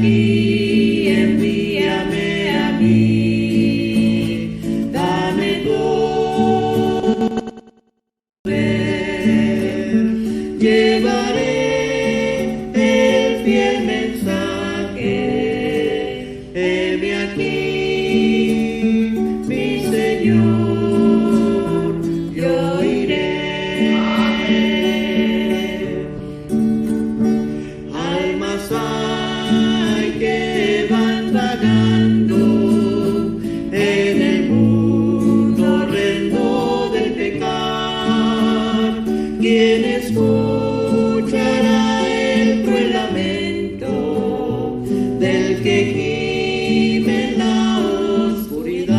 aquí, envíame a mí, dame todo poder, llevaré el fiel mensaje, heme aquí, mi Señor, yo iré. Almas hay que van vagando en el mundo horrendo del pecar. ¿Quién escuchará el cruel lamento del que gime en la oscuridad?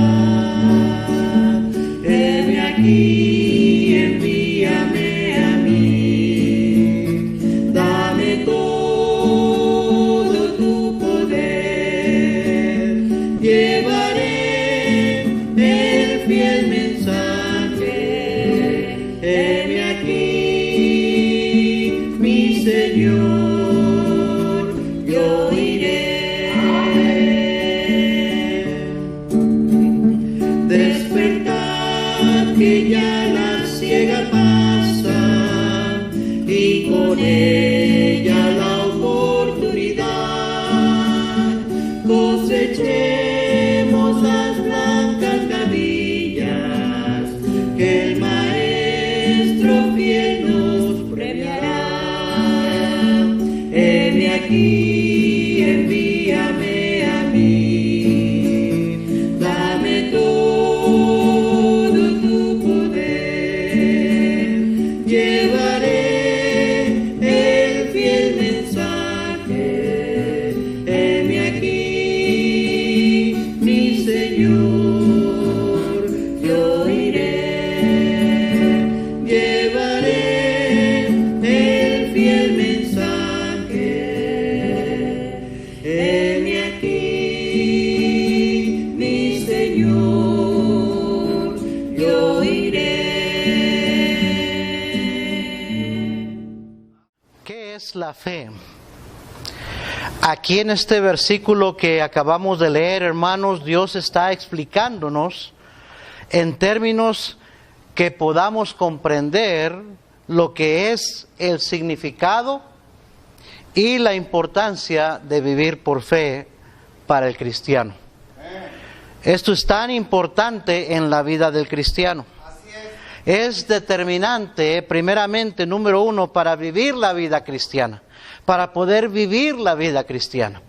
Heme aquí, envíame a mí, dame todo tu poder, llevaré el fiel mensaje, heme aquí, mi Señor, yo iré. Despertad que ya la ciega pasa y con ella la oportunidad. Cosechemos las blancas gavillas que el Maestro fiel nos premiará. Heme aquí, envíame a mí, dame todo tu poder, llevaré el fiel mensaje, heme aquí, mi Señor, yo iré, llevaré el fiel mensaje, heme aquí, mi Señor, yo iré. ¿Qué es la fe? Aquí en este versículo que acabamos de leer, hermanos, Dios está explicándonos en términos que podamos comprender lo que es el significado y la importancia de vivir por fe para el cristiano. Esto es tan importante en la vida del cristiano. Es determinante, primeramente, número uno, para vivir la vida cristiana, para poder vivir la vida cristiana.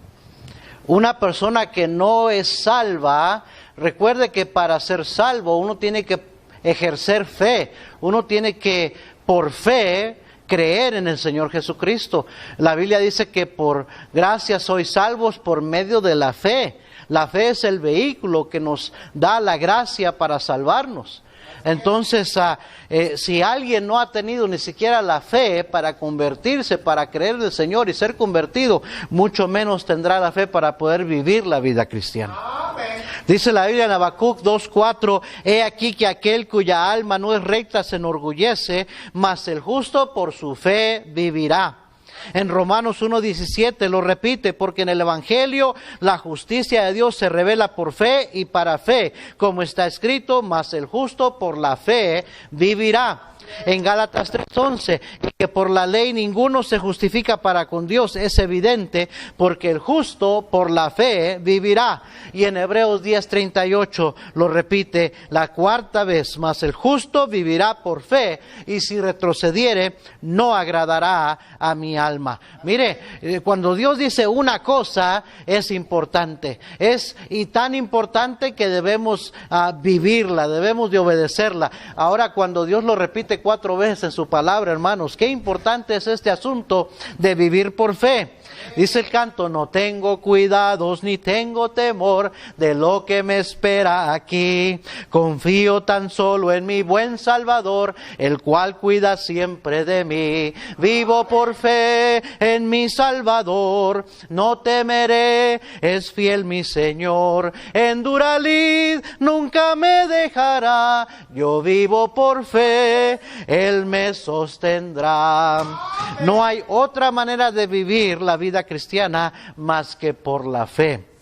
Una persona que no es salva, recuerde que para ser salvo uno tiene que ejercer fe, uno tiene que, por fe, creer en el Señor Jesucristo. La Biblia dice que por gracia sois salvos por medio de la fe. La fe es el vehículo que nos da la gracia para salvarnos. Entonces, si alguien no ha tenido ni siquiera la fe para convertirse, para creer en el Señor y ser convertido, mucho menos tendrá la fe para poder vivir la vida cristiana. Dice la Biblia en Habacuc 2:4, he aquí que aquel cuya alma no es recta se enorgullece, mas el justo por su fe vivirá. En Romanos 1:17 lo repite, porque en el Evangelio la justicia de Dios se revela por fe y para fe, como está escrito, mas el justo por la fe vivirá. En Gálatas 3:11, que por la ley ninguno se justifica para con Dios, es evidente, porque el justo por la fe vivirá. Y en Hebreos 10:38 lo repite la cuarta vez, mas el justo vivirá por fe, y si retrocediere, no agradará a mi alma. Mire, cuando Dios dice una cosa, es importante, y tan importante que debemos vivirla, debemos de obedecerla. Ahora, cuando Dios lo repite 4 veces en su palabra, hermanos, qué importante es este asunto de vivir por fe. Dice el canto, no tengo cuidados ni tengo temor de lo que me espera aquí. Confío tan solo en mi buen Salvador, el cual cuida siempre de mí. Vivo por fe fe en mi Salvador, no temeré, es fiel mi Señor. En dura lid nunca me dejará, yo vivo por fe, Él me sostendrá. No hay otra manera de vivir la vida cristiana más que por la fe.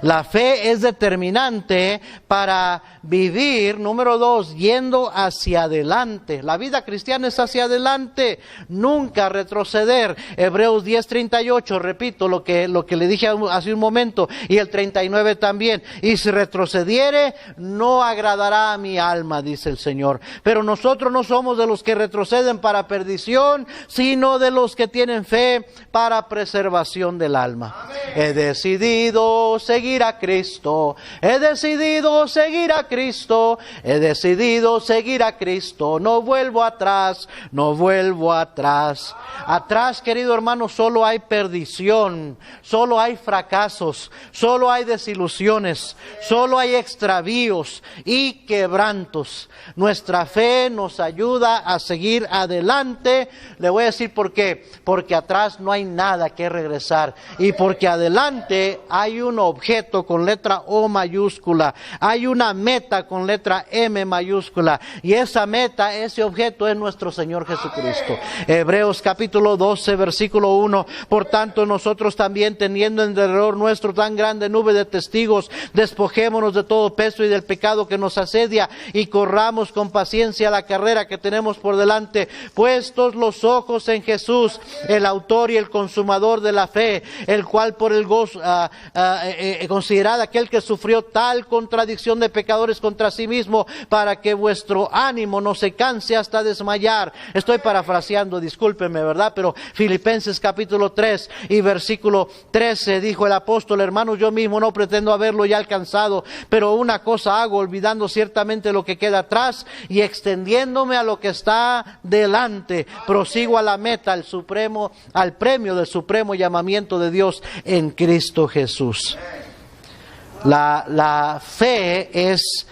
La fe es determinante para vivir, número 2, yendo hacia adelante. La vida cristiana es hacia adelante, nunca retroceder. Hebreos 10:38, repito lo que le dije hace un momento, y el 39 también. Y si retrocediere, no agradará a mi alma, dice el Señor. Pero nosotros no somos de los que retroceden para perdición, sino de los que tienen fe para preservación del alma. Amén. He decidido seguir a Cristo, he decidido seguir a Cristo, he decidido seguir a Cristo, no vuelvo atrás, no vuelvo atrás. Atrás, querido hermano, solo hay perdición, solo hay fracasos, solo hay desilusiones, solo hay extravíos y quebrantos. Nuestra fe nos ayuda a seguir adelante. Le voy a decir por qué. Porque atrás no hay nada que regresar, y porque adelante hay un objeto con letra O mayúscula, hay una meta con letra M mayúscula, y esa meta, ese objeto es nuestro Señor Jesucristo. Hebreos capítulo 12 versículo 1, por tanto nosotros también, teniendo en derredor nuestro tan grande nube de testigos, despojémonos de todo peso y del pecado que nos asedia, y corramos con paciencia la carrera que tenemos por delante, puestos los ojos en Jesús, el autor y el consumador de la fe, el cual por el gozo considerad aquel que sufrió tal contradicción de pecadores contra sí mismo, para que vuestro ánimo no se canse hasta desmayar. Estoy parafraseando, discúlpenme, ¿verdad? Pero Filipenses capítulo 3 y versículo 13 dijo el apóstol: hermanos, yo mismo no pretendo haberlo ya alcanzado, pero una cosa hago, olvidando ciertamente lo que queda atrás y extendiéndome a lo que está delante, prosigo a la meta, al premio del supremo llamamiento de Dios en Cristo Jesús. La fe es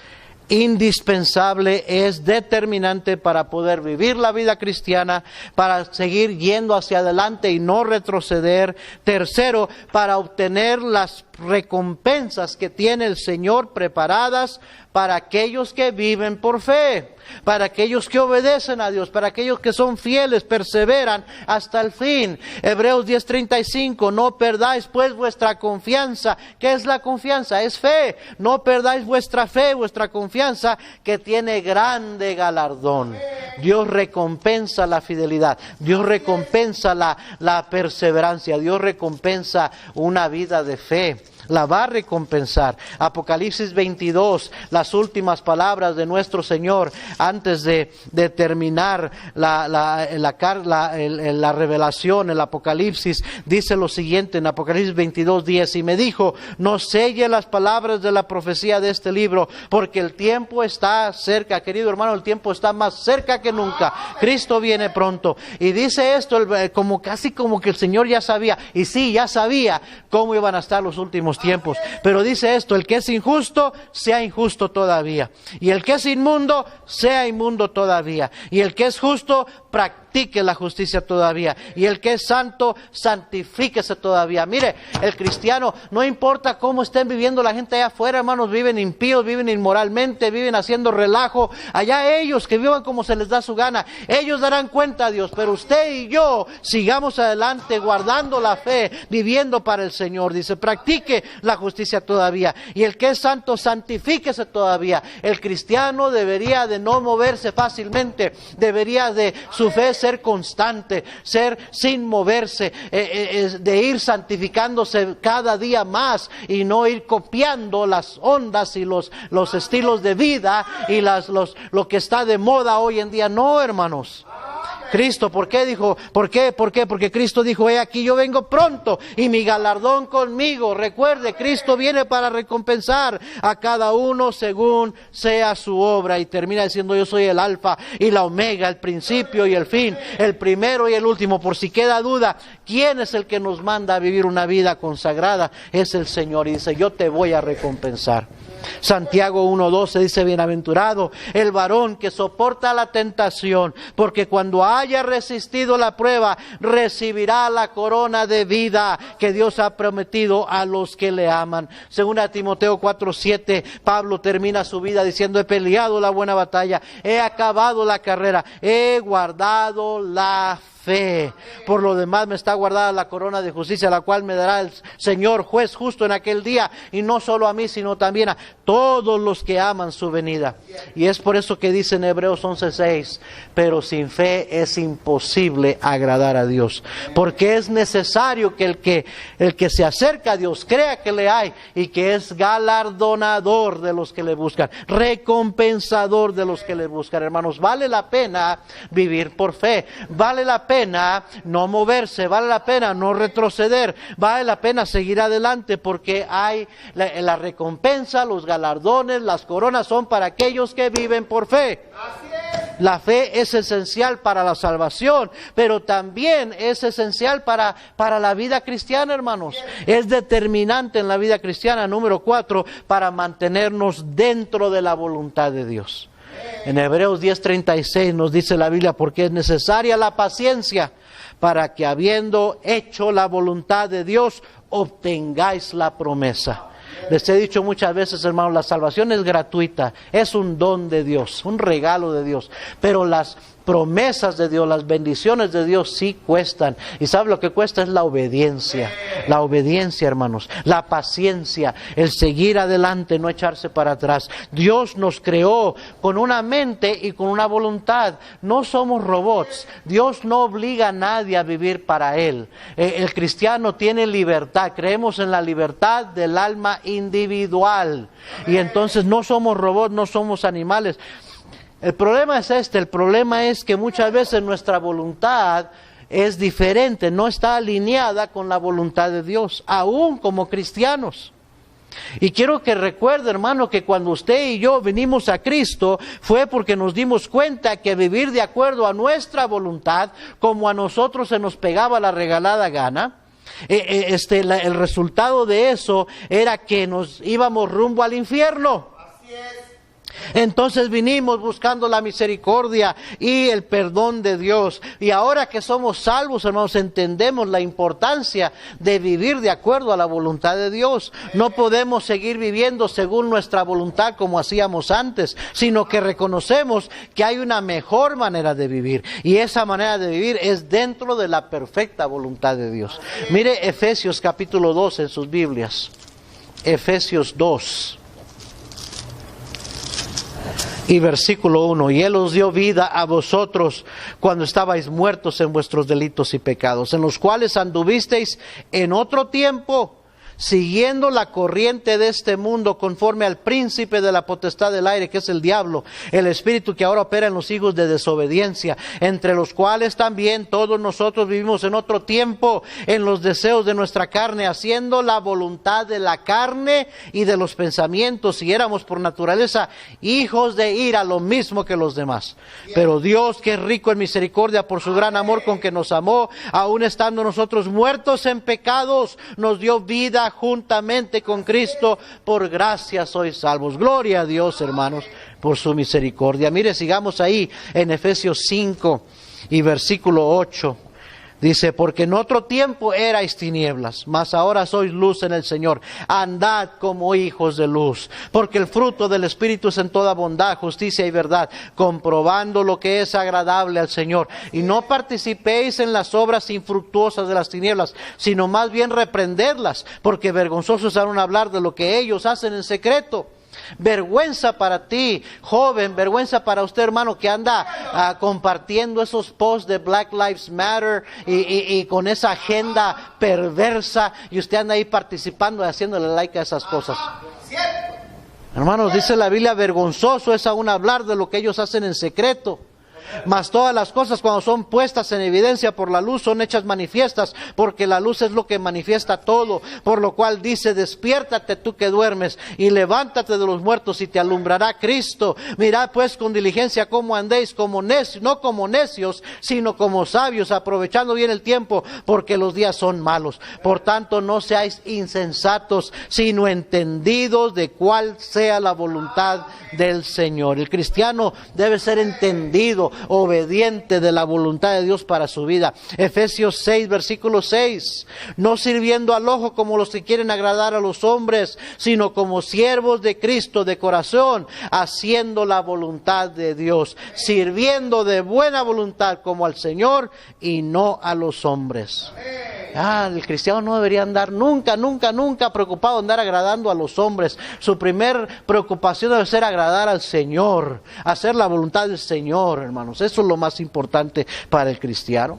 indispensable, es determinante para poder vivir la vida cristiana, para seguir yendo hacia adelante y no retroceder. Tercero, para obtener las recompensas que tiene el Señor preparadas para aquellos que viven por fe, para aquellos que obedecen a Dios, para aquellos que son fieles, perseveran hasta el fin. Hebreos 10:35, no perdáis pues vuestra confianza. ¿Qué es la confianza? Es fe. No perdáis vuestra fe, vuestra confianza, que tiene grande galardón. Dios recompensa la fidelidad, Dios recompensa la perseverancia, Dios recompensa una vida de fe. La va a recompensar. Apocalipsis 22, las últimas palabras de nuestro Señor antes de terminar la revelación, el Apocalipsis, dice lo siguiente en Apocalipsis 22:10: y me dijo, no selle las palabras de la profecía de este libro, porque el tiempo está cerca. Querido hermano, el tiempo está más cerca que nunca. Cristo viene pronto. Y dice esto casi como que el Señor ya sabía, y sí, ya sabía cómo iban a estar los últimos tiempos, pero dice esto: el que es injusto, sea injusto todavía, y el que es inmundo, sea inmundo todavía, y el que es justo, practique la justicia todavía, y el que es santo, santifíquese todavía. Mire, el cristiano, no importa cómo estén viviendo la gente allá afuera, hermanos, viven impíos, viven inmoralmente, viven haciendo relajo, allá ellos que vivan como se les da su gana, ellos darán cuenta a Dios, pero usted y yo sigamos adelante guardando la fe, viviendo para el Señor. Dice, practique la justicia todavía, y el que es santo, santifíquese todavía. El cristiano debería de no moverse fácilmente, debería de su fe ser constante, ser sin moverse, de ir santificándose cada día más, y no ir copiando las ondas y los estilos de vida y lo que está de moda hoy en día. No, hermanos. Cristo, ¿por qué dijo? ¿Por qué? Porque Cristo dijo, he aquí yo vengo pronto y mi galardón conmigo. Recuerde, Cristo viene para recompensar a cada uno según sea su obra. Y termina diciendo, yo soy el alfa y la omega, el principio y el fin, el primero y el último. Por si queda duda, ¿quién es el que nos manda a vivir una vida consagrada? Es el Señor, y dice, yo te voy a recompensar. Santiago 1:12 dice, bienaventurado el varón que soporta la tentación, porque cuando ha haya resistido la prueba, recibirá la corona de vida que Dios ha prometido a los que le aman. Según a Timoteo 4:7, Pablo termina su vida diciendo: he peleado la buena batalla, he acabado la carrera, he guardado la fe. Por lo demás me está guardada la corona de justicia, la cual me dará el Señor juez justo en aquel día, y no solo a mí, sino también a todos los que aman su venida. Y es por eso que dice en Hebreos 11:6, pero sin fe es imposible agradar a Dios, porque es necesario que el que se acerca a Dios crea que le hay, y que es galardonador de los que le buscan, recompensador de los que le buscan. Hermanos, vale la pena vivir por fe, vale la pena no moverse, vale la pena no retroceder, vale la pena seguir adelante, porque hay la recompensa, los galardones, las coronas son para aquellos que viven por fe. La fe es esencial para la salvación, pero también es esencial para la vida cristiana, hermanos. Es determinante en la vida cristiana, número 4, para mantenernos dentro de la voluntad de Dios. En Hebreos 10:36 nos dice la Biblia: porque es necesaria la paciencia para que, habiendo hecho la voluntad de Dios, obtengáis la promesa. Les he dicho muchas veces, hermanos, la salvación es gratuita, es un don de Dios, un regalo de Dios, pero las promesas de Dios, las bendiciones de Dios sí cuestan. ¿Y sabe lo que cuesta? Es la obediencia, hermanos, la paciencia, el seguir adelante, no echarse para atrás. Dios nos creó con una mente y con una voluntad, no somos robots. Dios no obliga a nadie a vivir para Él. El cristiano tiene libertad, creemos en la libertad del alma individual, y entonces no somos robots, no somos animales. El problema es el problema es que muchas veces nuestra voluntad es diferente, no está alineada con la voluntad de Dios, aún como cristianos. Y quiero que recuerde, hermano, que cuando usted y yo venimos a Cristo, fue porque nos dimos cuenta que vivir de acuerdo a nuestra voluntad, como a nosotros se nos pegaba la regalada gana, el resultado de eso era que nos íbamos rumbo al infierno. Así es. Entonces vinimos buscando la misericordia y el perdón de Dios. Y ahora que somos salvos, hermanos, entendemos la importancia de vivir de acuerdo a la voluntad de Dios. No podemos seguir viviendo según nuestra voluntad como hacíamos antes, sino que reconocemos que hay una mejor manera de vivir. Y esa manera de vivir es dentro de la perfecta voluntad de Dios. Mire Efesios capítulo 2 en sus Biblias. Efesios 2. Y versículo 1, y Él os dio vida a vosotros cuando estabais muertos en vuestros delitos y pecados, en los cuales anduvisteis en otro tiempo, siguiendo la corriente de este mundo, conforme al príncipe de la potestad del aire, que es el diablo, el espíritu que ahora opera en los hijos de desobediencia, entre los cuales también todos nosotros vivimos en otro tiempo, en los deseos de nuestra carne, haciendo la voluntad de la carne y de los pensamientos, y éramos por naturaleza hijos de ira, lo mismo que los demás. Pero Dios, que es rico en misericordia, por su gran amor con que nos amó, aun estando nosotros muertos en pecados, nos dio vida juntamente con Cristo, por gracia sois salvos. Gloria a Dios, hermanos, por su misericordia. Mire, sigamos ahí en Efesios 5 y versículo 8. Dice: porque en otro tiempo erais tinieblas, mas ahora sois luz en el Señor. Andad como hijos de luz, porque el fruto del Espíritu es en toda bondad, justicia y verdad, comprobando lo que es agradable al Señor. Y no participéis en las obras infructuosas de las tinieblas, sino más bien reprendedlas, porque vergonzoso es aún hablar de lo que ellos hacen en secreto. Vergüenza para ti, joven, vergüenza para usted, hermano, que anda compartiendo esos posts de Black Lives Matter y con esa agenda perversa, y usted anda ahí participando y haciéndole like a esas cosas. Hermanos, dice la Biblia, vergonzoso es aún hablar de lo que ellos hacen en secreto. Mas todas las cosas, cuando son puestas en evidencia por la luz, son hechas manifiestas, porque la luz es lo que manifiesta todo. Por lo cual dice: despiértate tú que duermes, y levántate de los muertos, y te alumbrará Cristo. Mirad pues con diligencia cómo andéis, como necios, no como necios, sino como sabios, aprovechando bien el tiempo, porque los días son malos. Por tanto, no seáis insensatos, sino entendidos de cuál sea la voluntad del Señor. El cristiano debe ser entendido. siendo obediente de la voluntad de Dios para su vida. Efesios 6, versículo 6. No sirviendo al ojo como los que quieren agradar a los hombres, sino como siervos de Cristo de corazón, haciendo la voluntad de Dios, sirviendo de buena voluntad como al Señor y no a los hombres. El cristiano no debería andar nunca preocupado de andar agradando a los hombres. Su primer preocupación debe ser agradar al Señor, hacer la voluntad del Señor, hermanos. Eso es lo más importante para el cristiano.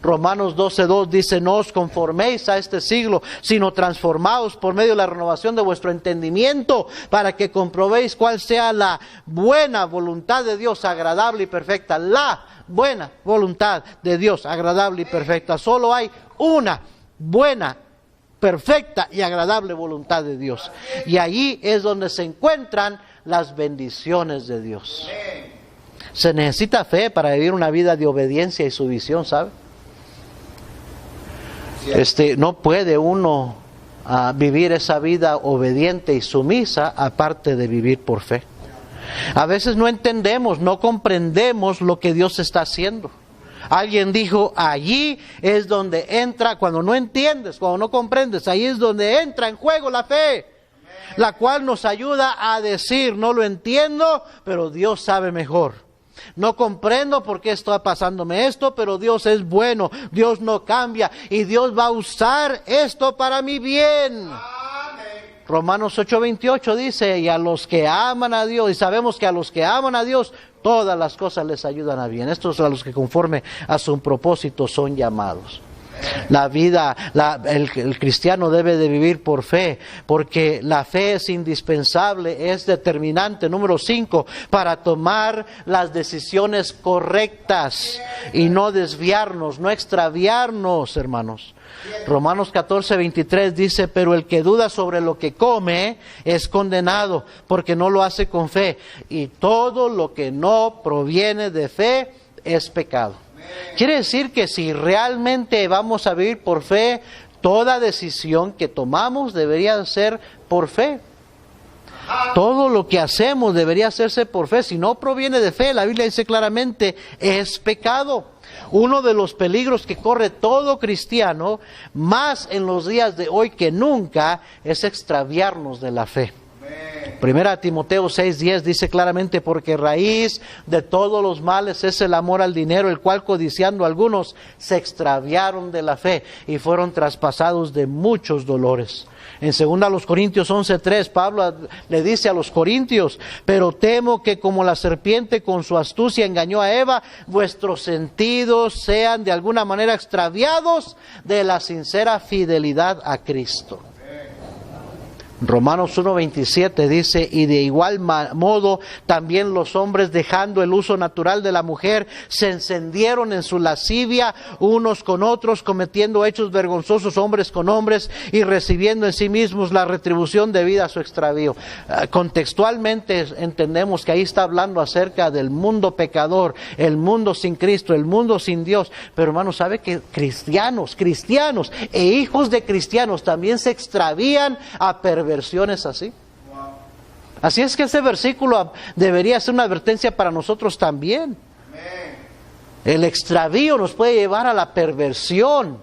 Romanos 12:2 dice: no os conforméis a este siglo, sino transformaos por medio de la renovación de vuestro entendimiento, para que comprobéis cuál sea la buena voluntad de Dios, agradable y perfecta. La buena voluntad de Dios, agradable y perfecta. Solo hay una buena, perfecta y agradable voluntad de Dios. Y allí es donde se encuentran las bendiciones de Dios. Se necesita fe para vivir una vida de obediencia y sumisión, ¿sabe? No puede uno vivir esa vida obediente y sumisa aparte de vivir por fe. A veces no entendemos, no comprendemos lo que Dios está haciendo. Alguien dijo: allí es donde entra, cuando no entiendes, cuando no comprendes, ahí es donde entra en juego la fe, la cual nos ayuda a decir: no lo entiendo, pero Dios sabe mejor. No comprendo por qué está pasándome esto, pero Dios es bueno, Dios no cambia y Dios va a usar esto para mi bien. Romanos 8:28 dice: y a los que aman a Dios, y sabemos que a los que aman a Dios, todas las cosas les ayudan a bien. Estos a los que conforme a su propósito son llamados. La vida, el cristiano debe de vivir por fe, porque la fe es indispensable, es determinante, número 5, para tomar las decisiones correctas y no desviarnos, no extraviarnos, hermanos. Romanos 14:23 dice: pero el que duda sobre lo que come es condenado, porque no lo hace con fe, y todo lo que no proviene de fe es pecado. Quiere decir que si realmente vamos a vivir por fe, toda decisión que tomamos debería ser por fe. Todo lo que hacemos debería hacerse por fe. Si no proviene de fe, la Biblia dice claramente, es pecado. Uno de los peligros que corre todo cristiano, más en los días de hoy que nunca, es extraviarnos de la fe. Primera Timoteo 6:10 dice claramente: porque raíz de todos los males es el amor al dinero, el cual codiciando algunos se extraviaron de la fe y fueron traspasados de muchos dolores. En 2 Corintios 11:3 Pablo le dice a los corintios: pero temo que como la serpiente con su astucia engañó a Eva, vuestros sentidos sean de alguna manera extraviados de la sincera fidelidad a Cristo. Romanos 1:27 dice: y de igual modo también los hombres, dejando el uso natural de la mujer, se encendieron en su lascivia unos con otros, cometiendo hechos vergonzosos hombres con hombres y recibiendo en sí mismos la retribución debida a su extravío. Contextualmente entendemos que ahí está hablando acerca del mundo pecador, el mundo sin Cristo, el mundo sin Dios. Pero hermanos, ¿sabe que cristianos e hijos de cristianos también se extravían a perversiones así? Así es que ese versículo debería ser una advertencia para nosotros también. El extravío nos puede llevar a la perversión,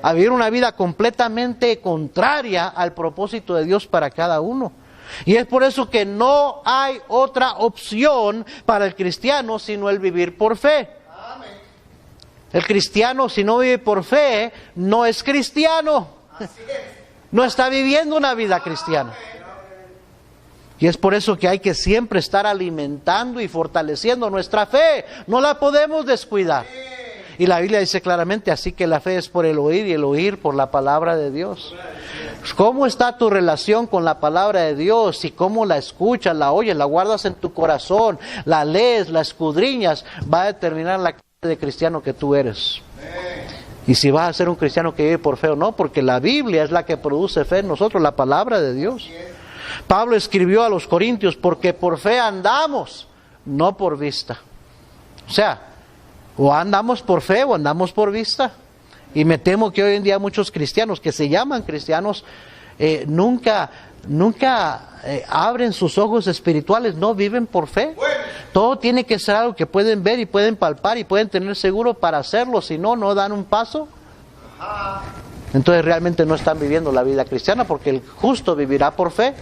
a vivir una vida completamente contraria al propósito de Dios para cada uno. Y es por eso que no hay otra opción para el cristiano sino el vivir por fe. El cristiano, si no vive por fe, no es cristiano. No está viviendo una vida cristiana. Y es por eso que hay que siempre estar alimentando y fortaleciendo nuestra fe. No la podemos descuidar. Y la Biblia dice claramente: así que la fe es por el oír y el oír por la palabra de Dios. ¿Cómo está tu relación con la palabra de Dios? Y cómo la escuchas, la oyes, la guardas en tu corazón, la lees, la escudriñas, va a determinar la clase de cristiano que tú eres. Y si vas a ser un cristiano que vive por fe o no, porque la Biblia es la que produce fe en nosotros, la palabra de Dios. Pablo escribió a los corintios: porque por fe andamos, no por vista. O sea, o andamos por fe o andamos por vista. Y me temo que hoy en día muchos cristianos que se llaman cristianos nunca abren sus ojos espirituales, no viven por fe. Todo tiene que ser algo que pueden ver y pueden palpar y pueden tener seguro para hacerlo, si no, no dan un paso. Entonces realmente no están viviendo la vida cristiana, porque el justo vivirá por fe.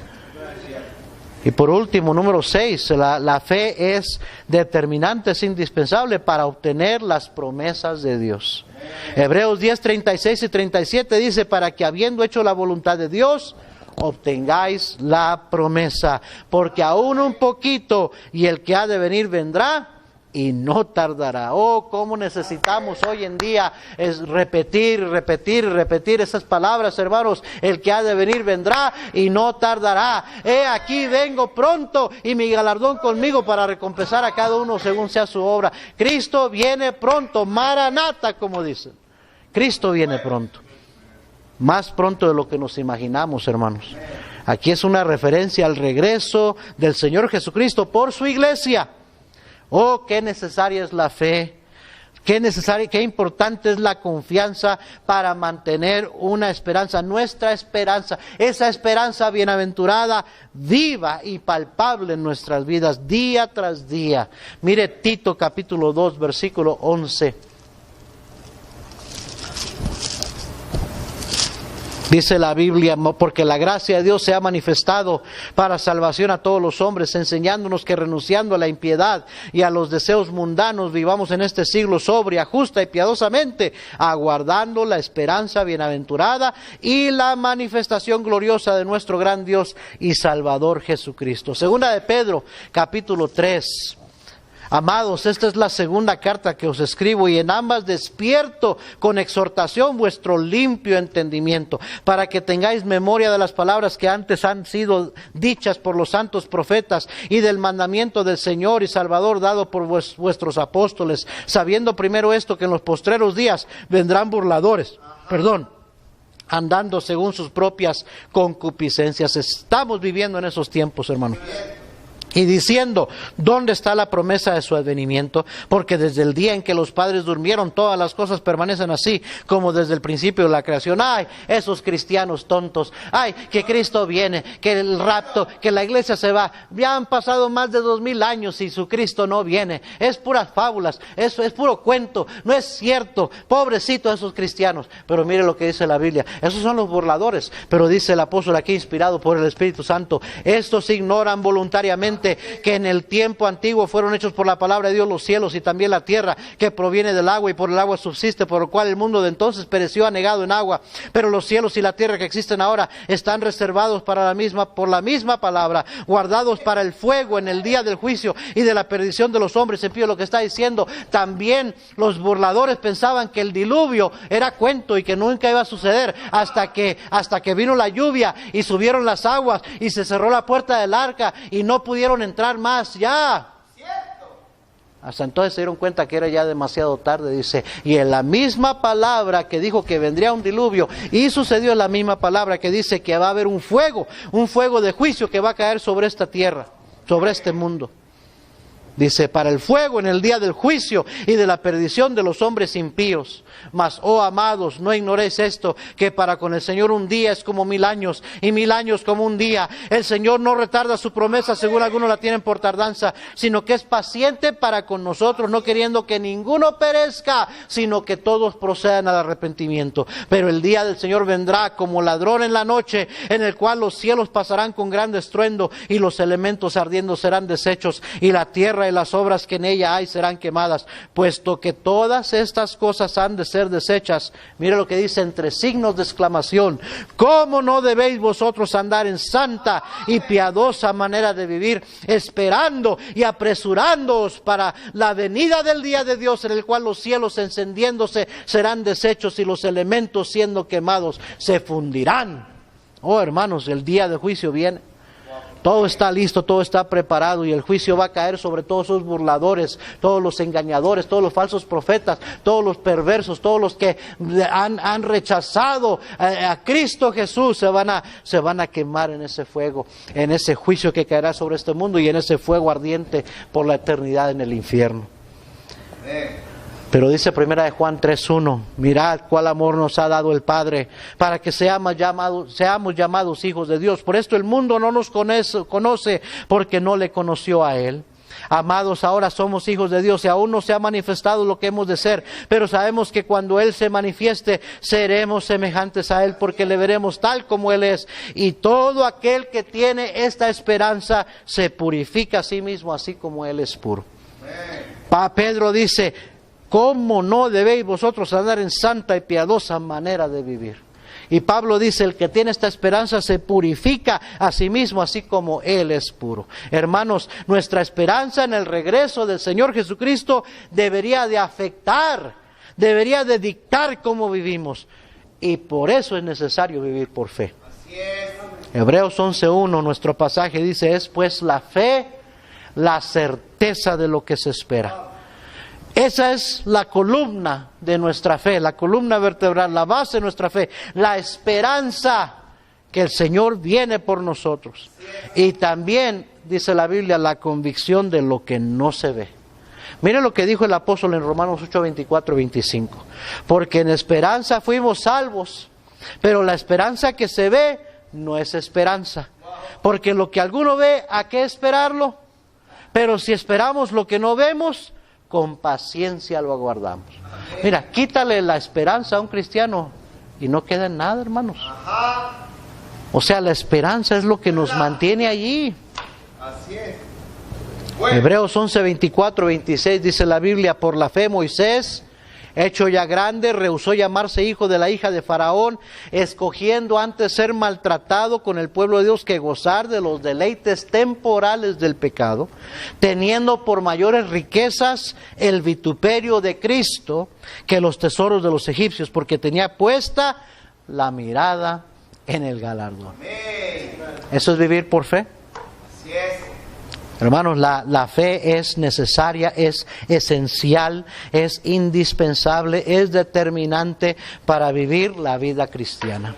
Y por último, número 6, la fe es determinante, es indispensable para obtener las promesas de Dios. Hebreos 10, 36 y 37 dice, para que habiendo hecho la voluntad de Dios, obtengáis la promesa. Porque aún un poquito, y el que ha de venir vendrá, y no tardará. Oh, cómo necesitamos hoy en día es repetir esas palabras, hermanos. El que ha de venir vendrá y no tardará. Aquí vengo pronto y mi galardón conmigo para recompensar a cada uno según sea su obra. Cristo viene pronto, Maranata, como dicen. Cristo viene pronto. Más pronto de lo que nos imaginamos, hermanos. Aquí es una referencia al regreso del Señor Jesucristo por su iglesia. Oh, qué necesaria es la fe, qué importante es la confianza para mantener una esperanza, nuestra esperanza, esa esperanza bienaventurada, viva y palpable en nuestras vidas, día tras día. Mire Tito capítulo 2, versículo 11. Dice la Biblia, porque la gracia de Dios se ha manifestado para salvación a todos los hombres, enseñándonos que renunciando a la impiedad y a los deseos mundanos, vivamos en este siglo sobria, justa y piadosamente, aguardando la esperanza bienaventurada y la manifestación gloriosa de nuestro gran Dios y Salvador Jesucristo. Segunda de Pedro, capítulo 3. Amados, esta es la segunda carta que os escribo, y en ambas despierto con exhortación vuestro limpio entendimiento, para que tengáis memoria de las palabras que antes han sido dichas por los santos profetas, y del mandamiento del Señor y Salvador dado por vuestros apóstoles, sabiendo primero esto, que en los postreros días vendrán burladores, andando según sus propias concupiscencias. Estamos viviendo en esos tiempos, hermanos. Y diciendo, ¿dónde está la promesa de su advenimiento? Porque desde el día en que los padres durmieron, todas las cosas permanecen así, como desde el principio de la creación. ¡Ay, esos cristianos tontos! ¡Ay, que Cristo viene! ¡Que el rapto! ¡Que la iglesia se va! Ya han pasado más de 2000 años y su Cristo no viene. Es puras fábulas, eso es puro cuento, no es cierto. Pobrecitos esos cristianos. Pero mire lo que dice la Biblia. Esos son los burladores. Pero dice el apóstol aquí, inspirado por el Espíritu Santo, estos ignoran voluntariamente que en el tiempo antiguo fueron hechos por la palabra de Dios los cielos y también la tierra, que proviene del agua y por el agua subsiste, por lo cual el mundo de entonces pereció anegado en agua. Pero los cielos y la tierra que existen ahora están reservados por la misma palabra, guardados para el fuego en el día del juicio y de la perdición de los hombres. En pie lo que está diciendo, también los burladores pensaban que el diluvio era cuento y que nunca iba a suceder hasta que vino la lluvia y subieron las aguas y se cerró la puerta del arca y no pudieron entrar más ya. Hasta entonces se dieron cuenta que era ya demasiado tarde, dice. Y en la misma palabra que dijo que vendría un diluvio, y sucedió en la misma palabra que dice que va a haber un fuego de juicio que va a caer sobre esta tierra, sobre este mundo. Dice, para el fuego en el día del juicio y de la perdición de los hombres impíos. Mas, oh amados, no ignoréis esto, que para con el Señor un día es como 1000 años, y 1000 años como un día. El Señor no retarda su promesa, según algunos la tienen por tardanza, sino que es paciente para con nosotros, no queriendo que ninguno perezca, sino que todos procedan al arrepentimiento. Pero el día del Señor vendrá como ladrón en la noche, en el cual los cielos pasarán con gran estruendo, y los elementos ardiendo serán deshechos, y la tierra y las obras que en ella hay serán quemadas. Puesto que todas estas cosas han de ser deshechas, mire lo que dice entre signos de exclamación, ¿cómo no debéis vosotros andar en santa y piadosa manera de vivir, esperando y apresurándoos para la venida del día de Dios, en el cual los cielos encendiéndose serán deshechos y los elementos siendo quemados se fundirán? Oh hermanos, el día de juicio viene. Todo está listo, todo está preparado, y el juicio va a caer sobre todos esos burladores, todos los engañadores, todos los falsos profetas, todos los perversos, todos los que han rechazado a Cristo Jesús. Se van a quemar en ese fuego, en ese juicio que caerá sobre este mundo y en ese fuego ardiente por la eternidad en el infierno. Pero dice primera de Juan 3:1, mirad cuál amor nos ha dado el Padre para que seamos llamados hijos de Dios. Por esto el mundo no nos conoce porque no le conoció a Él. Amados, ahora somos hijos de Dios y aún no se ha manifestado lo que hemos de ser, pero sabemos que cuando Él se manifieste, seremos semejantes a Él porque le veremos tal como Él es. Y todo aquel que tiene esta esperanza se purifica a sí mismo, así como Él es puro. Pedro dice, ¿cómo no debéis vosotros andar en santa y piadosa manera de vivir? Y Pablo dice, el que tiene esta esperanza se purifica a sí mismo, así como Él es puro. Hermanos, nuestra esperanza en el regreso del Señor Jesucristo debería de afectar, debería de dictar cómo vivimos. Y por eso es necesario vivir por fe. Así es. Hebreos 11:1, nuestro pasaje dice, es pues la fe, la certeza de lo que se espera. Esa es la columna de nuestra fe, la columna vertebral, la base de nuestra fe, la esperanza que el Señor viene por nosotros. Y también, dice la Biblia, la convicción de lo que no se ve. Mire lo que dijo el apóstol en Romanos 8:24-25. Porque en esperanza fuimos salvos, pero la esperanza que se ve no es esperanza. Porque lo que alguno ve, ¿a qué esperarlo? Pero si esperamos lo que no vemos, con paciencia lo aguardamos. Mira, quítale la esperanza a un cristiano y no queda en nada, hermanos. O sea, la esperanza es lo que nos mantiene allí. Así es. Hebreos 11:24-26 dice la Biblia, por la fe Moisés, hecho ya grande, rehusó llamarse hijo de la hija de Faraón, escogiendo antes ser maltratado con el pueblo de Dios que gozar de los deleites temporales del pecado, teniendo por mayores riquezas el vituperio de Cristo que los tesoros de los egipcios, porque tenía puesta la mirada en el galardón. Eso es vivir por fe. Así es. Hermanos, la fe es necesaria, es esencial, es indispensable, es determinante para vivir la vida cristiana.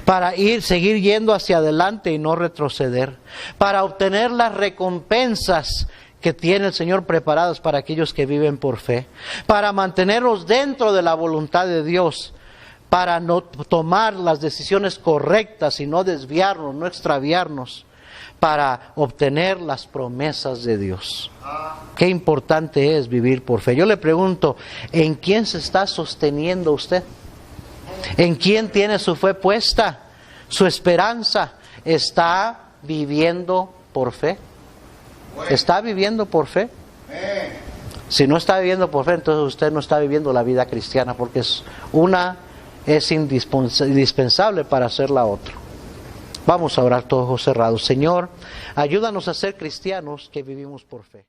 Para seguir yendo hacia adelante y no retroceder. Para obtener las recompensas que tiene el Señor preparadas para aquellos que viven por fe. Para mantenernos dentro de la voluntad de Dios. Para no tomar las decisiones correctas y no desviarnos, no extraviarnos. Para obtener las promesas de Dios. Qué importante es vivir por fe. Yo le pregunto, ¿en quién se está sosteniendo usted? ¿En quién tiene su fe puesta? ¿Su esperanza? ¿Está viviendo por fe? ¿Está viviendo por fe? Si no está viviendo por fe, entonces usted no está viviendo la vida cristiana, porque es indispensable para hacer la otra. Vamos a orar todos ojos cerrados. Señor, ayúdanos a ser cristianos que vivimos por fe.